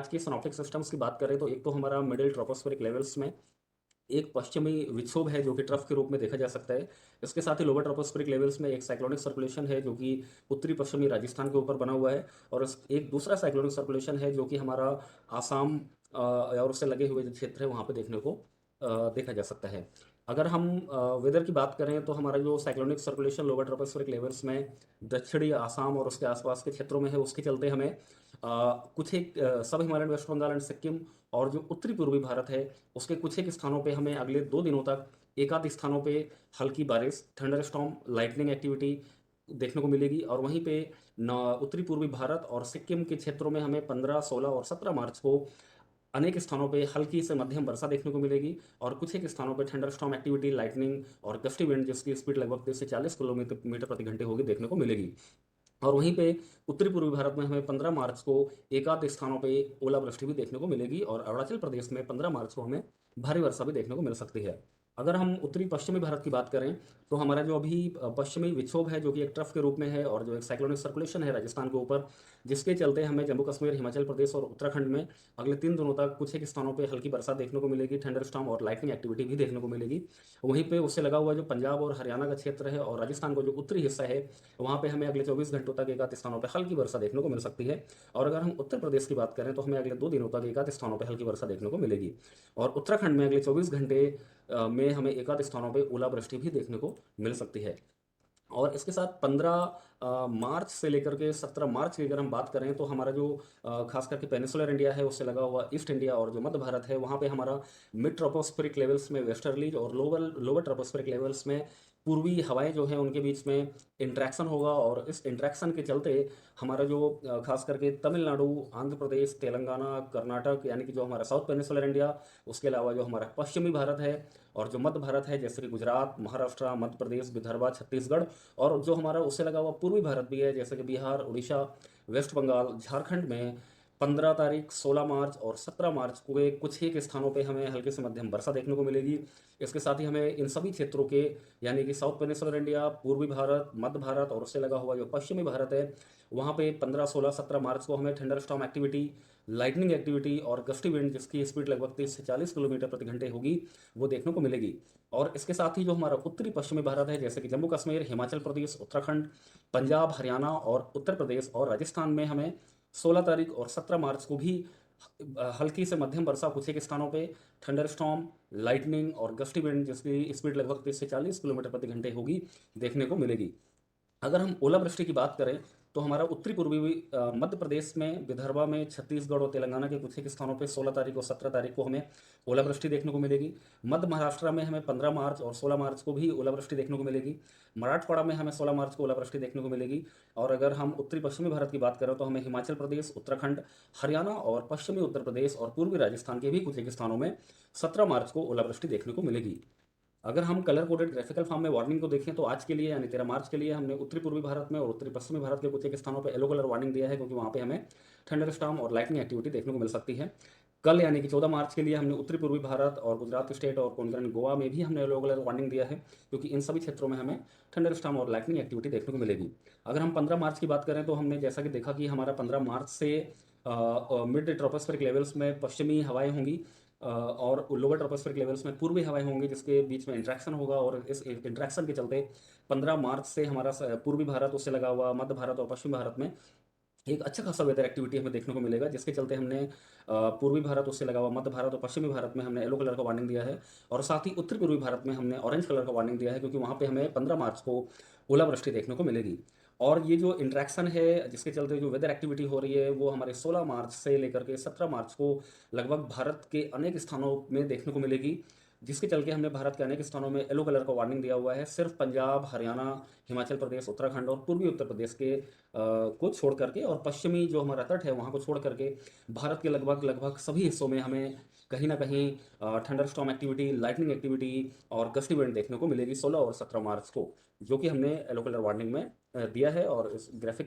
आज के synoptic systems की बात करें तो एक तो हमारा मिडिल ट्रोपोस्फेरिक लेवल्स में एक पश्चिमी विक्षोभ है जो कि ट्रफ के रूप में देखा जा सकता है। इसके साथ ही लोअर ट्रोपोस्फेरिक लेवल्स में एक साइक्लोनिक सर्कुलेशन है जो कि उत्तरी पश्चिमी राजस्थान के ऊपर बना हुआ है। और एक दूसरा साइक्लोनिक सर्कुलेशन है जो कि हमारा आसाम और उससे लगे हुए जो क्षेत्र है वहाँ पे देखने को देखा जा सकता है। अगर हम वेदर की बात करें तो हमारा जो cyclonic circulation lower tropospheric levels में दक्षिणी आसाम और उसके आसपास के क्षेत्रों में है, उसके चलते हमें कुछ एक सब Himalayan West Bengal and Sikkim और जो उत्तरी पूर्वी भारत है उसके कुछ एक स्थानों पे हमें अगले 2 दिनों तक एकाध स्थानों पे हल्की बारिश, थंडर स्टॉर्म, लाइटनिंग एक्टिविटी देखने को मिलेगी। और वहीं पे न उत्तरी पूर्वी भारत और सिक्किम के क्षेत्रों में हमें 15, 16 और 17 मार्च को अनेक स्थानों पे हल्की से मध्यम वर्षा देखने को मिलेगी। और कुछ एक स्थानों पे थंडर स्टॉर्म एक्टिविटी, लाइटनिंग और गस्टी विंड जिसकी स्पीड लगभग 30 से 40 किलोमीटर प्रति घंटे होगी देखने को मिलेगी। और वहीं पे उत्तरी पूर्वी भारत में हमें 15 मार्च को एकाध स्थानों पे ओलावृष्टि भी देखने को मिलेगी और अरुणाचल प्रदेश में 15 मार्च को हमें भारी वर्षा भी देखने को मिल सकती है। अगर हम उत्तरी पश्चिमी भारत की बात करें तो हमारा जो अभी पश्चिमी विक्षोभ है जो कि एक ट्रफ के रूप में है और जो एक साइक्लोनिक सर्कुलेशन है राजस्थान के ऊपर, जिसके चलते हमें जम्मू कश्मीर, हिमाचल प्रदेश और उत्तराखंड में अगले 3 दिनों तक कुछ एक स्थानों पे हल्की वर्षा देखने को मिलेगी, थंडर स्टॉर्म और लाइटनिंग एक्टिविटी भी देखने को मिलेगी। वहीं पे उससे लगा हुआ जो पंजाब और हरियाणा का क्षेत्र है और राजस्थान का जो उत्तरी हिस्सा है वहाँ पे हमें अगले 24 घंटों तक एकाध स्थानों पर हल्की वर्षा देखने को मिल सकती है। और अगर हम उत्तर प्रदेश की बात करें तो हमें अगले 2 दिनों तक एकाध स्थानों पर हल्की वर्षा देखने को मिलेगी। और उत्तराखंड में अगले 24 घंटे में हमें एकाध स्थानों पर ओलावृष्टि भी देखने को मिल सकती है। और इसके साथ 15 मार्च से लेकर के 17 मार्च की अगर हम बात करें तो हमारा जो खास करके पेनिसुलर इंडिया है उससे लगा हुआ ईस्ट इंडिया और जो मध्य भारत है वहाँ पे हमारा मिड ट्रोपोस्फेरिक लेवल्स में वेस्टर्लीज और लोअर लोअर ट्रोपोस्फेरिक लेवल्स में पूर्वी हवाएं जो हैं उनके बीच में इंट्रैक्शन होगा। और इस इंट्रैक्शन के चलते हमारा जो खास करके तमिलनाडु, आंध्र प्रदेश, तेलंगाना, कर्नाटक यानी कि जो हमारा साउथ पेनिसुलर इंडिया, उसके अलावा जो हमारा पश्चिमी भारत है और जो मध्य भारत है जैसे कि गुजरात, महाराष्ट्र, मध्य प्रदेश, विदर्भ, छत्तीसगढ़ और जो हमारा उससे लगा हुआ पूर्वी भारत भी है जैसे कि बिहार, उड़ीसा, वेस्ट बंगाल, झारखंड में 15 तारीख, 16 मार्च और 17 मार्च को कुछ एक स्थानों पे हमें हल्के से मध्यम वर्षा देखने को मिलेगी। इसके साथ ही हमें इन सभी क्षेत्रों के यानी कि साउथ पेनिसुलर इंडिया, पूर्वी भारत, मध्य भारत और उससे लगा हुआ जो पश्चिमी भारत है वहाँ पे 15, 16, 17 मार्च को हमें thunder storm activity, lightning activity और गस्टी विंड जिसकी स्पीड लगभग 30 से 40 किलोमीटर प्रति घंटे होगी वो देखने को मिलेगी। और इसके साथ ही जो हमारा उत्तरी पश्चिमी भारत है जैसे कि जम्मू कश्मीर, हिमाचल प्रदेश, उत्तराखंड, पंजाब, हरियाणा और उत्तर प्रदेश और राजस्थान में हमें 16 तारीख और 17 मार्च को भी हल्की से मध्यम वर्षा कुछ एक स्थानों पे, थंडर स्टॉर्म, लाइटनिंग और गस्टी विंड जिसकी स्पीड लगभग 30 से 40 किलोमीटर प्रति घंटे होगी देखने को मिलेगी। अगर हम ओलावृष्टि की बात करें तो हमारा उत्तरी पूर्वी मध्य प्रदेश में, विदर्भा में, छत्तीसगढ़ और तेलंगाना के कुछ एक स्थानों पे 16 तारीख और 17 तारीख को हमें ओलावृष्टि देखने को मिलेगी। मध्य महाराष्ट्र में हमें 15 मार्च और 16 मार्च को भी ओलावृष्टि देखने को मिलेगी। मराठवाड़ा में हमें 16 मार्च को ओलावृष्टि देखने को मिलेगी। और अगर हम उत्तरी पश्चिमी भारत की बात करें तो हमें हिमाचल प्रदेश, उत्तराखंड, हरियाणा और पश्चिमी उत्तर प्रदेश और पूर्वी राजस्थान के भी कुछ एक स्थानों में 17 मार्च को ओलावृष्टि देखने को मिलेगी। अगर हम कलर कोडेड ग्राफिकल फॉर्म में वार्निंग को देखें तो आज के लिए यानी 13 मार्च के लिए हमने उत्तरी पूर्वी भारत में और उत्तरी पश्चिमी भारत के कुछ एक स्थानों पर येलो कलर वार्निंग दिया है क्योंकि वहाँ पे हमें थंडर स्टॉर्म और लाइटनिंग एक्टिविटी देखने को मिल सकती है। कल यानी कि 14 मार्च के लिए हमने उत्तरी पूर्वी भारत और गुजरात स्टेट और कोंकण गोवा में भी हमने येलो कलर वार्निंग दिया है क्योंकि इन सभी क्षेत्रों में हमें थंडर स्टॉर्म और लाइटनिंग एक्टिविटी देखने को मिलेगी। अगर हम 15 मार्च की बात करें तो हमने जैसा कि देखा कि हमारा 15 मार्च से मिड ट्रोपोस्फेरिक लेवल्स में पश्चिमी हवाएं होंगी और लोअर ट्रोपोस्फेरिक लेवल्स में पूर्वी हवाएं होंगी जिसके बीच में इंट्रैक्शन होगा। और इस इंट्रैक्शन के चलते 15 मार्च से हमारा पूर्वी भारत उससे लगा हुआ मध्य भारत और पश्चिमी भारत में एक अच्छा खासा वेदर एक्टिविटी हमें देखने को मिलेगा जिसके चलते हमने पूर्वी भारत उससे लगा हुआ मध्य भारत और पश्चिमी भारत में हमने येलो कलर का वार्निंग दिया है। और साथ ही उत्तर पूर्वी भारत में हमने ऑरेंज कलर का वार्निंग दिया है क्योंकि वहाँ पे हमें 15 मार्च को ओलावृष्टि देखने को मिलेगी। और ये जो इंट्रैक्शन है जिसके चलते जो वेदर एक्टिविटी हो रही है वो हमारे 16 मार्च से लेकर के 17 मार्च को लगभग भारत के अनेक स्थानों में देखने को मिलेगी, जिसके चल के हमने भारत के अनेक स्थानों में येलो कलर का वार्निंग दिया हुआ है। सिर्फ पंजाब, हरियाणा, हिमाचल प्रदेश, उत्तराखंड और पूर्वी उत्तर प्रदेश के को छोड़ करके और पश्चिमी जो हमारा तट है वहाँ को छोड़ करके भारत के लगभग लगभग सभी हिस्सों में हमें कहीं ना कहीं thunder storm activity, lightning activity और गस्टी विंड देखने को मिलेगी 16 और 17 मार्च को, जो कि हमने येलो कलर वार्निंग में दिया है। और इस ग्राफिक